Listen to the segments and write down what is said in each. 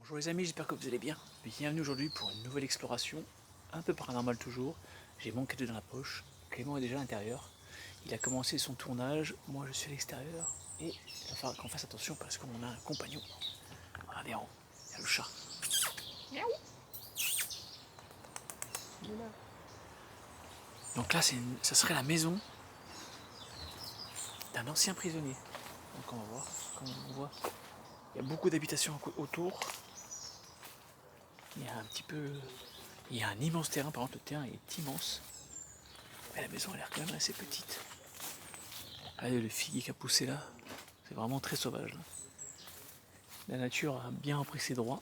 Bonjour les amis, j'espère que vous allez bien. Bienvenue aujourd'hui pour une nouvelle exploration, un peu paranormale toujours. J'ai mon cadeau dans la poche, Clément est déjà à l'intérieur. Il a commencé son tournage, moi je suis à l'extérieur. Et il va falloir qu'on fasse attention parce qu'on a un compagnon. Regardez en haut, il y a le chat. Miaou. Donc là, ça serait la maison d'un ancien prisonnier. Donc on va voir, comme on voit, il y a beaucoup d'habitations autour. Il y a un petit peu... Il y a un immense terrain, par contre le terrain est immense. Mais la maison a l'air quand même assez petite. Regardez le figuier qui a poussé là, c'est vraiment très sauvage là. La nature a bien repris ses droits.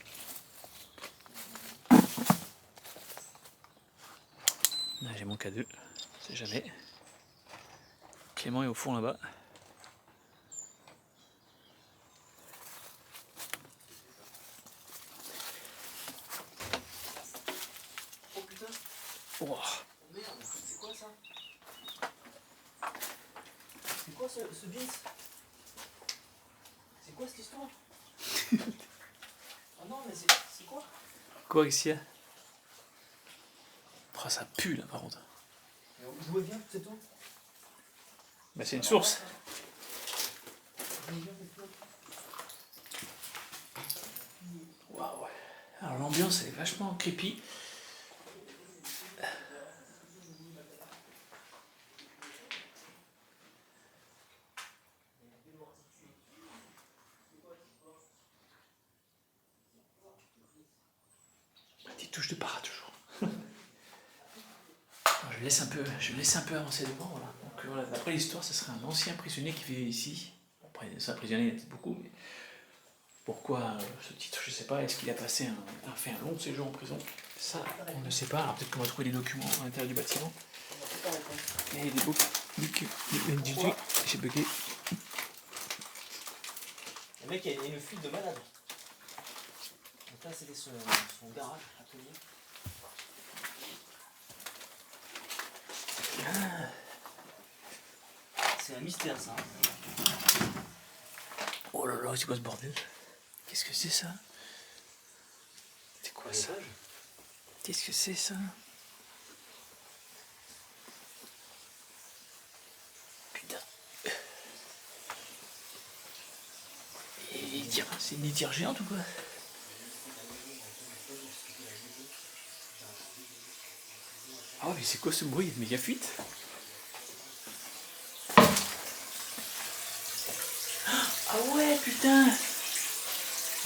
Là j'ai mon cadeau, on sait jamais. Clément est au fond là-bas. Oh putain. Oh. Oh merde, c'est quoi ça? C'est quoi ce bis? C'est quoi cette histoire? Ah non mais c'est quoi? Quoi ici? Oh, ça pue là par contre. D'où elle vient cette eau? Bah c'est une source. Waouh. Alors l'ambiance est vachement creepy. Petite touche de para toujours. Alors, je vais laisser un peu avancer devant. Voilà. Donc voilà, d'après l'histoire, ce serait un ancien prisonnier qui vivait ici. Bon, après, c'est un prisonnier, il y en a peut-être beaucoup, mais pourquoi ce titre, je ne sais pas. Est-ce qu'il a passé fait un long séjour en prison? Ça, on ne sait pas. Alors peut-être qu'on va trouver des documents à l'intérieur du bâtiment. Et des books. J'ai bugué. Le mec, il y a une fuite de malade. Donc là, c'était son garage, atelier. C'est un mystère ça. Oh là là, c'est quoi ce bordel? Qu'est-ce que c'est ça? C'est quoi ça? Qu'est-ce que c'est ça? Putain. C'est une litière géante ou quoi? Ah mais c'est quoi ce bruit? Mais il y a fuite? Ah ouais putain!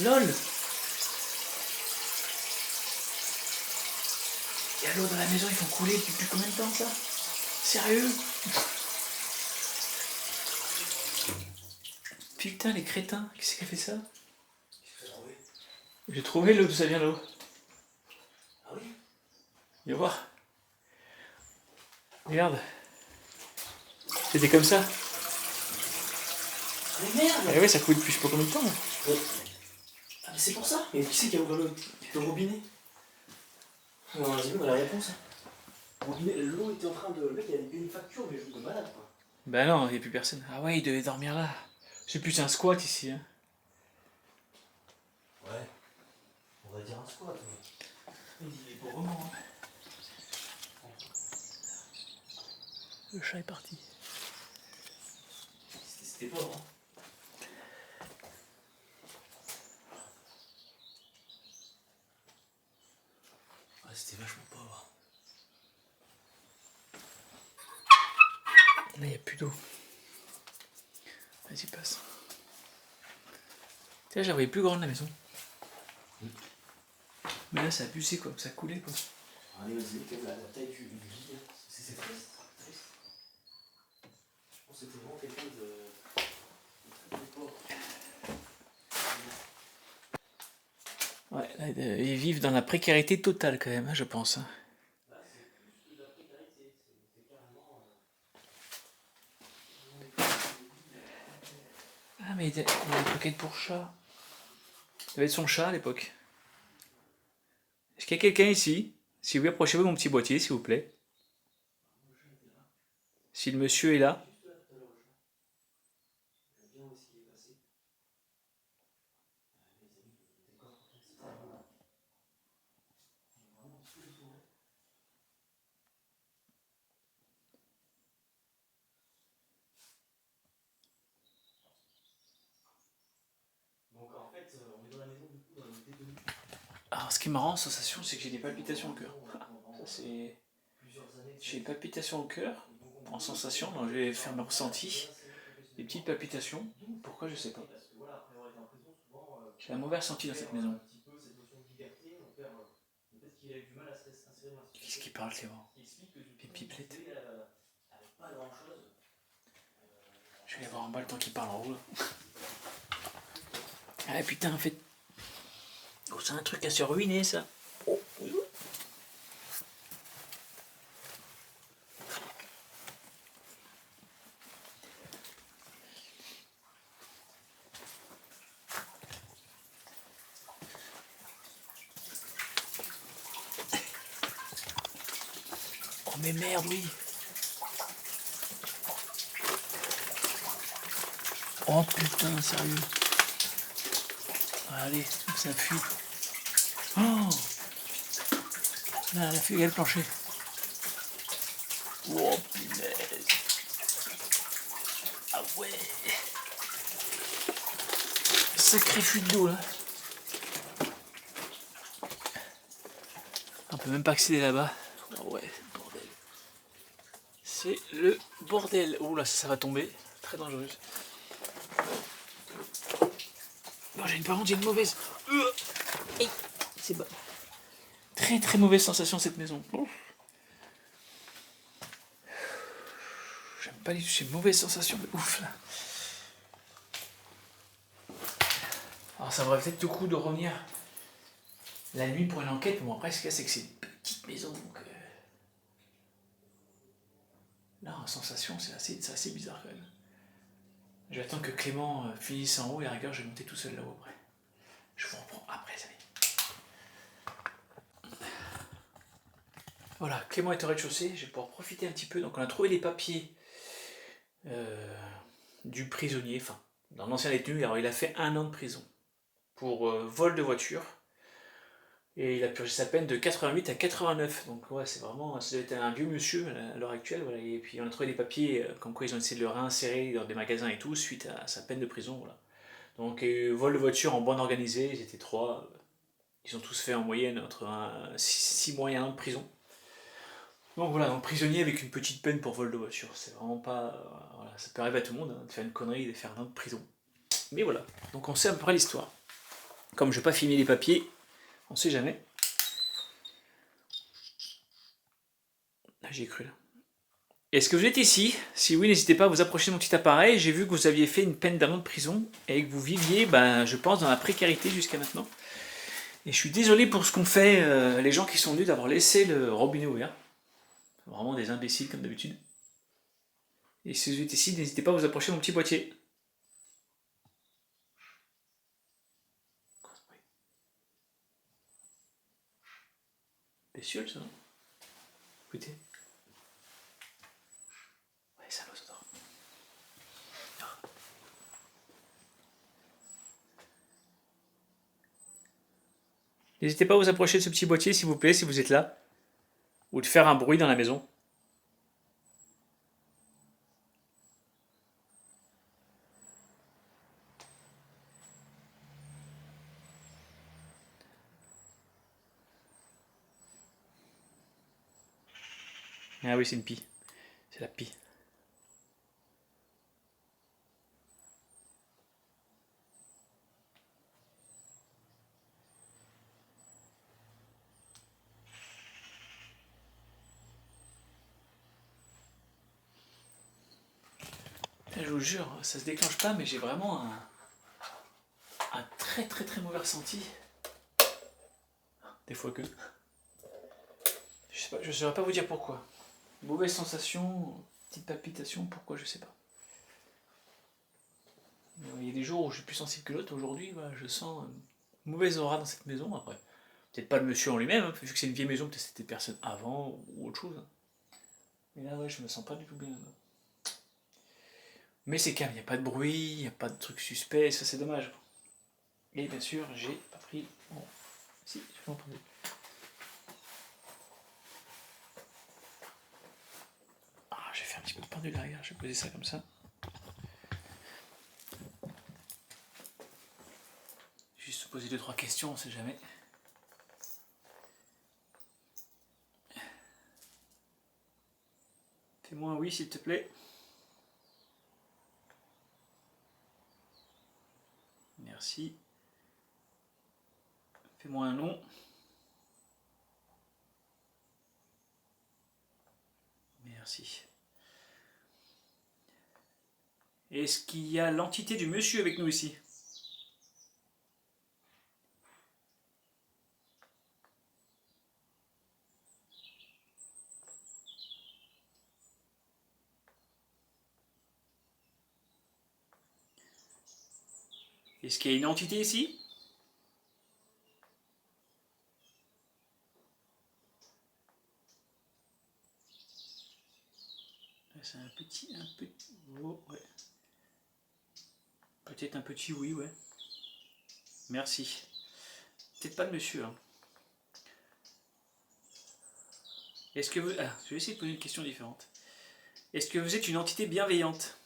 LOL! Il y a l'eau dans la maison, ils font couler depuis combien de temps ça? Sérieux? Putain les crétins, qu'est-ce qui a fait ça? J'ai trouvé l'eau, d'où ça vient l'eau. Ah oui? Viens voir. Regarde. C'était comme ça. Mais merde! Ah ouais, ça coule depuis je sais pas combien de temps là. Ah mais c'est pour ça! Mais qui c'est qui a ouvert le robinet? Non, vas-y, on a la réponse. L'eau était en train de... Le mec, il avait une facture, mais je de malade quoi. Bah non, il n'y a plus personne. Ah ouais, il devait dormir là. Je sais plus, c'est un squat ici. Hein. Ouais. On va dire un squat. Mais... Il est pour vraiment. Le chat est parti. C'était pauvre, hein. Ouais, c'était vachement pauvre. Là, il n'y a plus d'eau. Vas-y, passe. Tiens, j'avais plus grande la maison. Mais là, ça a abusé quoi, ça coulait quoi. Allez, vas-y, la taille du lit. C'est triste. Je pense que c'était vraiment quelqu'un de pauvre. Ouais, là, ils vivent dans la précarité totale quand même, hein, je pense. Hein. Là, c'est plus de la précarité. C'est carrément. Ah, mais il y a des croquettes pour chat. Ça devait être son chat à l'époque. Est-ce qu'il y a quelqu'un ici? Si oui, approchez-vous de mon petit boîtier, s'il vous plaît. Si le monsieur est là. Alors, ce qui est marrant, sensation, c'est que j'ai des palpitations au cœur. Ça, c'est. J'ai des palpitations au cœur, en sensation, donc je vais faire mes ressentis. Des petites palpitations. Pourquoi, je sais pas. J'ai un mauvais ressenti dans cette maison. Qu'est-ce qui parle, Clément? Pipelette. Je vais aller voir en bas le temps qu'il parle en haut. Ah putain, en fait. Oh, c'est un truc à se ruiner, ça. Oh, oui. Oh mais merde, oui. Oh putain, sérieux. Allez, ça fuit. Oh là, elle a fui le plancher. Oh punaise. Ah ouais. Sacré fuite d'eau là. On peut même pas accéder là-bas. Oh ouais, bordel. C'est le bordel. Oh là, ça va tomber. Très dangereuse. Non, j'ai une mauvaise. C'est bas. Très très mauvaise sensation cette maison. Ouf. J'aime pas du tout, j'ai une mauvaise sensation de ouf là. Alors ça vaudrait peut-être le coup de revenir la nuit pour une enquête, mais bon après ce qu'il y a c'est que c'est une petite maison donc là en sensation c'est assez bizarre quand même. J'attends que Clément finisse en haut et à la rigueur je vais monter tout seul là-haut après. Je vous reprends après les amis. Voilà, Clément est au rez-de-chaussée, je vais pouvoir profiter un petit peu. Donc on a trouvé les papiers du prisonnier, enfin dans l'ancien détenu, alors il a fait 1 an de prison pour vol de voiture. Et il a purgé sa peine de 88 à 89. Donc ouais, c'est vraiment, ça doit être un vieux monsieur à l'heure actuelle. Voilà. Et puis on a trouvé des papiers comme quoi ils ont essayé de le réinsérer dans des magasins et tout suite à sa peine de prison. Voilà. Donc vol de voiture en bande organisée, ils étaient 3. Ils ont tous fait en moyenne entre 6 mois et 1 an de prison. Donc voilà, donc prisonnier avec une petite peine pour vol de voiture. C'est vraiment pas... voilà, ça peut arriver à tout le monde hein, de faire une connerie et de faire 1 an de prison. Mais voilà, donc on sait à peu près l'histoire. Comme je ne vais pas filmer les papiers, on sait jamais. Ah, j'y ai cru là. Est-ce que vous êtes ici? Si oui, n'hésitez pas à vous approcher de mon petit appareil. J'ai vu que vous aviez fait une peine d'1 an de prison et que vous viviez, je pense, dans la précarité jusqu'à maintenant. Et je suis désolé pour ce qu'ont fait les gens qui sont venus d'avoir laissé le robinet ouvert. Vraiment des imbéciles comme d'habitude. Et si vous êtes ici, n'hésitez pas à vous approcher de mon petit boîtier. Bestiole ça, non? Écoutez. Ouais, ça l'ose d'or. N'hésitez pas à vous approcher de ce petit boîtier s'il vous plaît, si vous êtes là. Ou de faire un bruit dans la maison. Ah oui, c'est une pie. C'est la pie. Je vous jure, ça se déclenche pas, mais j'ai vraiment un très très très mauvais ressenti. Des fois que. Je ne saurais pas vous dire pourquoi. Mauvaise sensation, petite palpitation, pourquoi je sais pas. Il y a des jours où je suis plus sensible que l'autre. Aujourd'hui, je sens une mauvaise aura dans cette maison. Après, peut-être pas le monsieur en lui-même, hein, vu que c'est une vieille maison, peut-être c'était personne avant ou autre chose. Mais là, ouais, je me sens pas du tout bien. Mais c'est calme, il n'y a pas de bruit, il n'y a pas de truc suspect, ça c'est dommage. Et bien sûr, j'ai pas pris. Bon, si, je vais en prendre. Ah, j'ai fait un petit peu de pendule derrière, je vais poser ça comme ça. Juste poser 2-3 questions, on sait jamais. Fais-moi un oui, s'il te plaît. Merci. Fais-moi un non. Merci. Est-ce qu'il y a l'entité du monsieur avec nous ici? Est-ce qu'il y a une entité ici? C'est un petit... Oh, ouais. Peut-être un petit oui, ouais. Merci. Peut-être pas le monsieur. Hein. Est-ce que vous... Ah, je vais essayer de poser une question différente. Est-ce que vous êtes une entité bienveillante?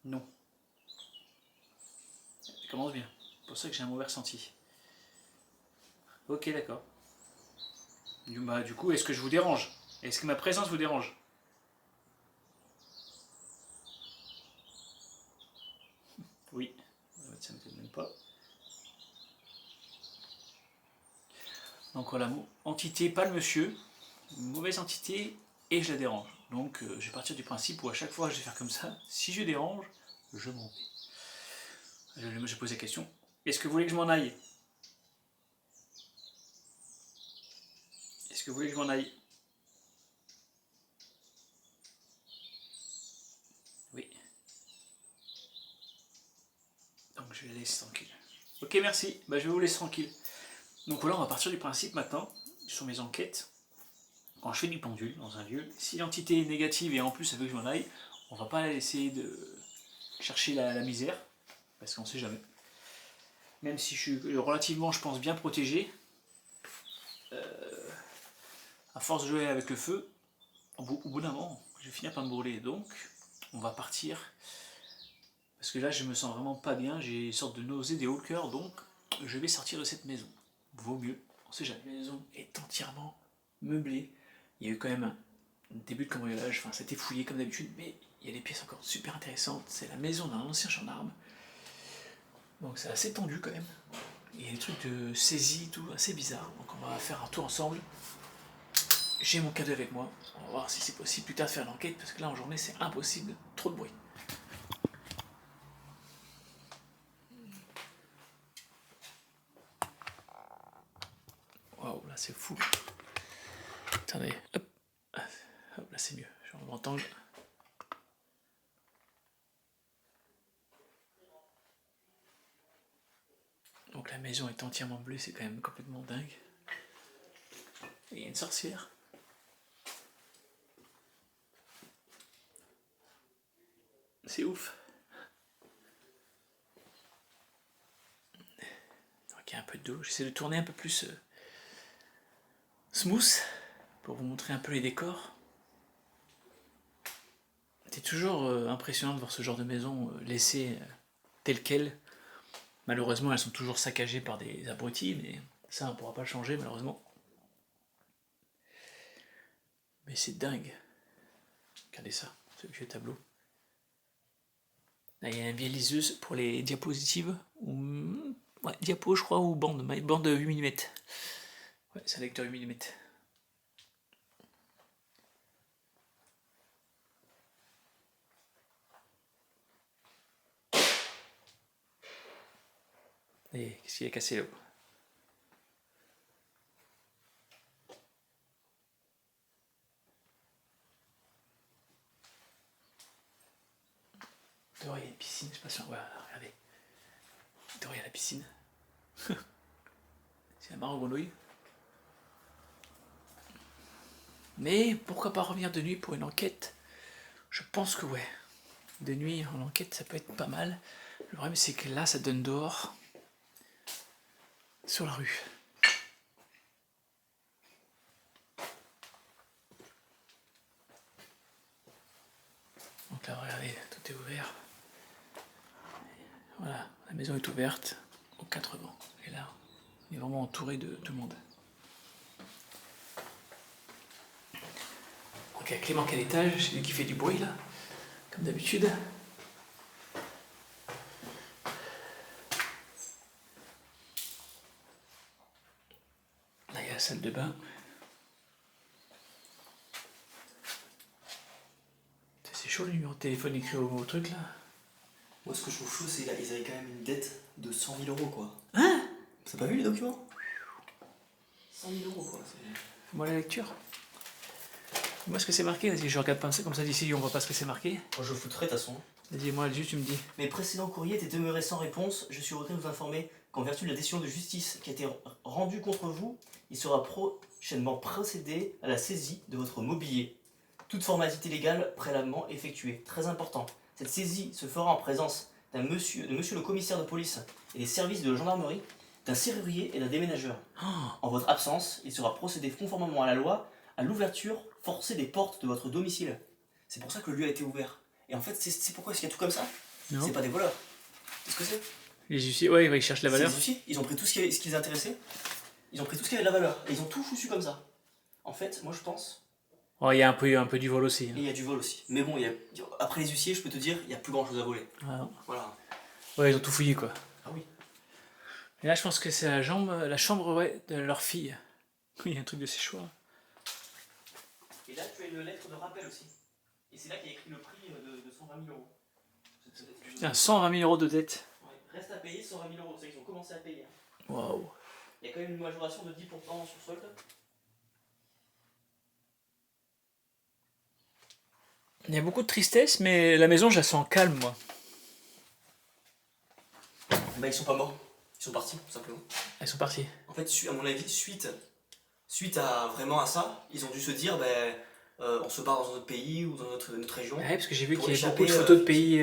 Non. Ça commence bien. C'est pour ça que j'ai un mauvais ressenti. Ok, d'accord. Du coup, est-ce que je vous dérange? Est-ce que ma présence vous dérange? Oui. Ça ne m'étonne même pas. Donc voilà, entité, pas le monsieur. Une mauvaise entité et je la dérange. Donc je vais partir du principe où à chaque fois je vais faire comme ça. Si je dérange, je m'en vais. Je pose la question. Est-ce que vous voulez que je m'en aille? Est-ce que vous voulez que je m'en aille? Oui. Donc je vais la laisser tranquille. Ok, merci. Bah, je vais vous laisser tranquille. Donc voilà, on va partir du principe maintenant, sur mes enquêtes. Quand je fais du pendule dans un lieu, si l'entité est négative et en plus elle veut que je m'en aille, on va pas essayer de chercher la misère, parce qu'on sait jamais. Même si je suis relativement, je pense, bien protégé, à force de jouer avec le feu, au bout d'un moment, je vais finir par me brûler. Donc, on va partir. Parce que là, je me sens vraiment pas bien. J'ai une sorte de nausée, des hauts le cœur. Donc, je vais sortir de cette maison. Vaut mieux. On sait jamais. La maison est entièrement meublée. Il y a eu quand même un début de cambriolage. Enfin, c'était fouillé comme d'habitude. Mais il y a des pièces encore super intéressantes. C'est la maison d'un ancien gendarme. Donc, c'est assez tendu quand même. Il y a des trucs de saisie, tout, assez bizarre. Donc, on va faire un tour ensemble. J'ai mon cadeau avec moi. On va voir si c'est possible plus tard de faire l'enquête, parce que là en journée c'est impossible, trop de bruit. Waouh, là c'est fou. Attendez, hop. Hop, là c'est mieux, je vais m'entendre. Donc la maison est entièrement bleue, c'est quand même complètement dingue. Et il y a une sorcière. C'est ouf. Donc il y a un peu d'eau, j'essaie de tourner un peu plus smooth pour vous montrer un peu les décors. C'est toujours impressionnant de voir ce genre de maison laissée telle quelle. Malheureusement, elles sont toujours saccagées par des abrutis, mais ça, on ne pourra pas le changer, malheureusement. Mais c'est dingue. Regardez ça, ce vieux tableau. Là, il y a une vieille liseuse pour les diapositives. Ouais, diapo, je crois, ou bande 8 mm. Ouais, c'est un lecteur 8 mm. Et qu'est-ce qu'il a cassé là-haut? Dehors, il y a une piscine, je sais pas si on... Voilà, regardez. Dehors, il y a la piscine. C'est la mare aux grenouilles. Mais pourquoi pas revenir de nuit pour une enquête? Je pense que ouais. De nuit, en enquête, ça peut être pas mal. Le problème, c'est que là, ça donne dehors. Sur la rue. Donc là, regardez, tout est ouvert. Voilà, la maison est ouverte aux 4 vents. Et là, Il est vraiment entouré de tout le monde. Donc il y a Clément qui est à l'étage, c'est lui qui fait du bruit là, comme d'habitude. Là il y a la salle de bain. C'est chaud le numéro de téléphone écrit au truc là. Moi, ce que je trouve chaud, c'est qu'ils avaient quand même une dette de 100 000 euros, quoi. Hein? T'as pas vu les documents? 100 000 euros, quoi. Fais-moi la lecture. Moi, ce que c'est marqué, vas-y, je regarde pas ça comme ça d'ici, on voit pas ce que c'est marqué. Moi, je foutrais, de toute façon. Vas-y, moi, juste, tu me dis. Mes précédents courriers étaient demeurés sans réponse. Je suis heureux de vous informer qu'en vertu de la décision de justice qui a été rendue contre vous, il sera prochainement procédé à la saisie de votre mobilier. Toute formalité légale préalablement effectuée. Très important. Cette saisie se fera en présence de monsieur le commissaire de police et des services de gendarmerie, d'un serrurier et d'un déménageur. En votre absence, il sera procédé conformément à la loi à l'ouverture forcée des portes de votre domicile. C'est pour ça que le lieu a été ouvert. Et en fait, c'est pourquoi est-ce qu'il y a tout comme ça? Non. C'est pas des voleurs. Qu'est-ce que c'est? Les huissiers, ouais, ils cherchent la valeur. Les huissiers, ils ont pris tout ce qui les intéressait. Ils ont pris tout ce qui avait de la valeur. Et ils ont tout foutu comme ça. En fait, moi je pense. Oh, il y a un peu du vol aussi. Et il y a du vol aussi. Mais bon, après les huissiers, je peux te dire, il n'y a plus grand chose à voler. Ah. Voilà. Ouais, ils ont tout fouillé quoi. Ah oui. Et là, je pense que c'est la chambre ouais, de leur fille. Oui, il y a un truc de ses choix. Et là, tu as une lettre de rappel aussi. Et c'est là qu'il y a écrit le prix de 120 000 euros. Putain, 120 000 euros de dette. Ouais. Reste à payer 120 000 euros. C'est qu'ils ont commencé à payer. Waouh. Il y a quand même une majoration de 10% sur solde. Il y a beaucoup de tristesse, mais la maison, je la sens calme, moi. Bah, ils sont pas morts. Ils sont partis, tout simplement. Elles sont parties. En fait, à mon avis, suite à vraiment à ça, ils ont dû se dire, on se barre dans un autre pays ou dans notre région. Ouais, parce que j'ai vu Pour qu'il y avait échapper, beaucoup de photos de pays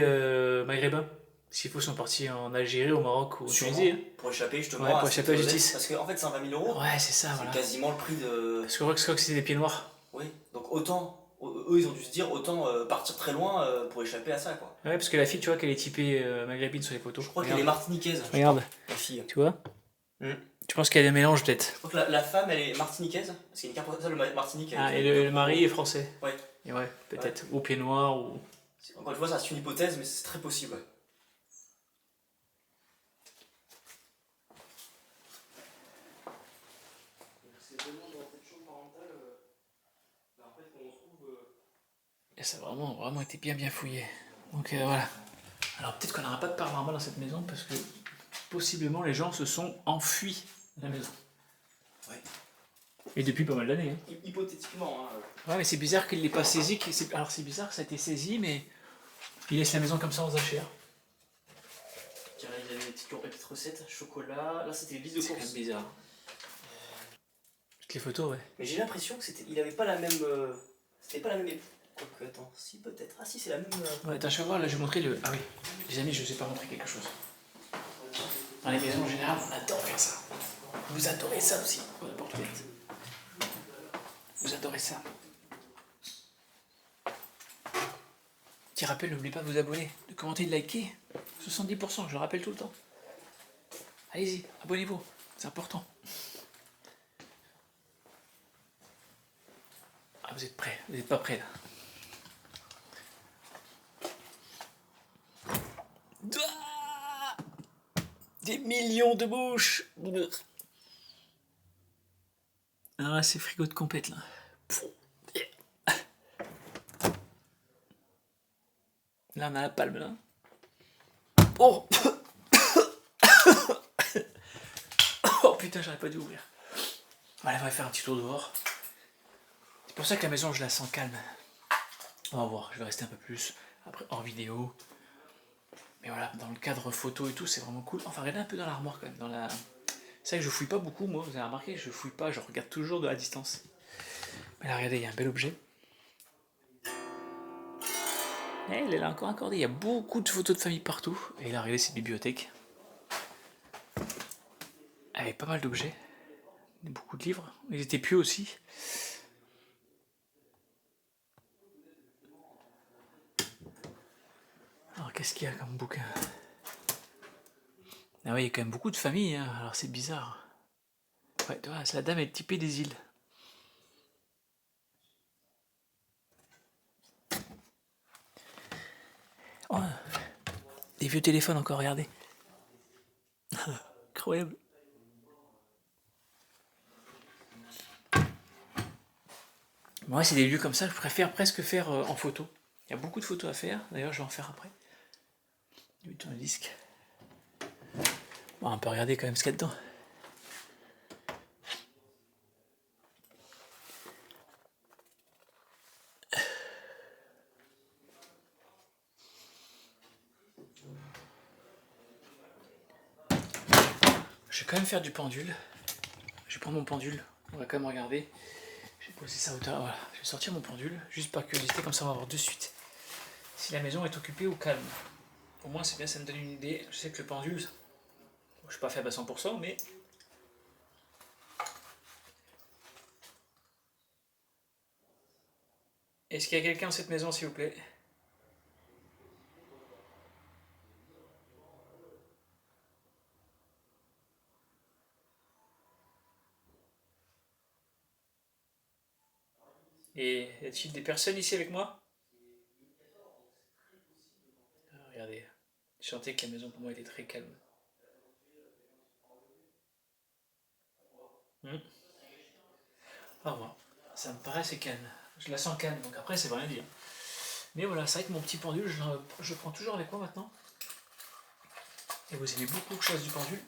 maghrébins. S'il faut, ils sont partis en Algérie, au Maroc ou en Sûrement, Tunisie. pour échapper justement Ouais, pour à échapper à la cette justice. Parce qu'en fait, 120 000 euros, Ouais, c'est ça, c'est voilà. quasiment le prix de. Parce que je crois que c'était des pieds noirs. Oui, donc eux ils ont dû se dire, autant partir très loin pour échapper à ça, quoi. Ouais, parce que la fille, tu vois qu'elle est typée maghrébine sur les photos. Je crois qu'elle est martiniquaise. Regarde. La fille. Tu vois Mm. Tu penses qu'il y a des mélanges peut-être? Je crois que la femme, elle est martiniquaise, parce qu'il y a une carte postale de Martinique. Ah, et le mari est français. Ouais. Et ouais, peut-être. Ouais. Ou pieds noirs, ou. Encore une fois, ça c'est une hypothèse, mais c'est très possible. Ouais. C'est vraiment dans cette chambre parentale, en fait, qu'on trouve. Et ça a vraiment été bien fouillé. Donc voilà. Alors peut-être qu'on n'aura pas de part normale dans cette maison parce que possiblement les gens se sont enfuis de la maison. Ouais. Et depuis pas mal d'années. Hein. Hypothétiquement. Ouais, mais c'est bizarre qu'il ne l'ait pas saisi. Alors c'est bizarre que ça a été saisi, mais il laisse la maison comme ça en zachère. Il y a des petites recettes, chocolat. Là, c'était une liste de C'est quand courses. même bizarre. Toutes les photos, ouais. Mais j'ai l'impression que il avait pas la même. C'était pas la même époque. Quoique, attends, si peut-être. Ah si, c'est la même. Ouais, attends, je vais voir, là je vais montrer le. Ah oui, les amis, je ne sais pas montrer quelque chose. Dans les maisons en général, on adore faire ça. Vous adorez ça aussi, la portugaise. Vous adorez ça. Petit rappel, n'oubliez pas de vous abonner, de commenter, de liker. 70%, je le rappelle tout le temps. Allez-y, abonnez-vous, c'est important. Ah, vous êtes prêts, vous n'êtes pas prêts là. Des millions de bouches. Ah, c'est frigo de compète là. Là, on a la palme là. Oh. Oh putain, j'aurais pas dû ouvrir. Allez, on va faire un petit tour dehors. C'est pour ça que la maison, je la sens calme. On va voir, je vais rester un peu plus. Après, hors vidéo. Mais voilà, dans le cadre photo et tout, c'est vraiment cool. Enfin, regardez un peu dans l'armoire quand même. C'est vrai que je fouille pas beaucoup, moi. Vous avez remarqué, je fouille pas, je regarde toujours de la distance. Mais là, regardez, il y a un bel objet. Et il est là encore accordé. Il y a beaucoup de photos de famille partout. Et là, regardez cette bibliothèque. Avec pas mal d'objets. Beaucoup de livres. Ils étaient pieux aussi. Alors, qu'est-ce qu'il y a comme bouquin? Ah oui, il y a quand même beaucoup de familles. Hein. Alors, c'est bizarre. Ouais, tu vois, c'est la dame est typée des îles. Oh, des vieux téléphones encore, regardez. Incroyable. Moi, c'est des lieux comme ça, je préfère presque faire en photo. Il y a beaucoup de photos à faire, d'ailleurs, je vais en faire après. Du tourne-disque. Bon, on peut regarder quand même ce qu'il y a dedans. Je vais quand même faire du pendule. Je vais prendre mon pendule, on va quand même regarder. Je vais poser ça à hauteur, voilà. Je vais sortir mon pendule, juste par curiosité, comme ça on va voir de suite si la maison est occupée ou calme. Au moins c'est bien, ça me donne une idée. Je sais que le pendule, je suis pas faible à 100%, mais... Est-ce qu'il y a quelqu'un dans cette maison, s'il vous plaît? Et y a-t-il des personnes ici avec moi? Regardez, je sentais que la maison pour moi était très calme. Au revoir. Ça me paraît assez calme. Je la sens calme, donc après, ça veut rien dire. Mais voilà, c'est vrai que mon petit pendule, je le prends toujours avec moi maintenant. Et vous aimez beaucoup que je fasse du pendule.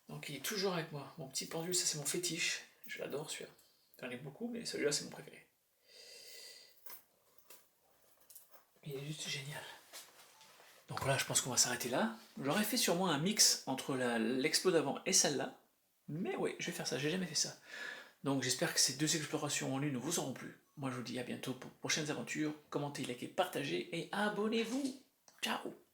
Donc il est toujours avec moi. Mon petit pendule, ça c'est mon fétiche. Je l'adore celui-là. J'en ai beaucoup, mais celui-là c'est mon préféré. Il est juste génial. Donc voilà, je pense qu'on va s'arrêter là. J'aurais fait sûrement un mix entre l'expo d'avant et celle-là. Mais oui, je vais faire ça, j'ai jamais fait ça. Donc j'espère que ces deux explorations en lune vous auront plu. Moi je vous dis à bientôt pour de prochaines aventures. Commentez, likez, partagez et abonnez-vous. Ciao!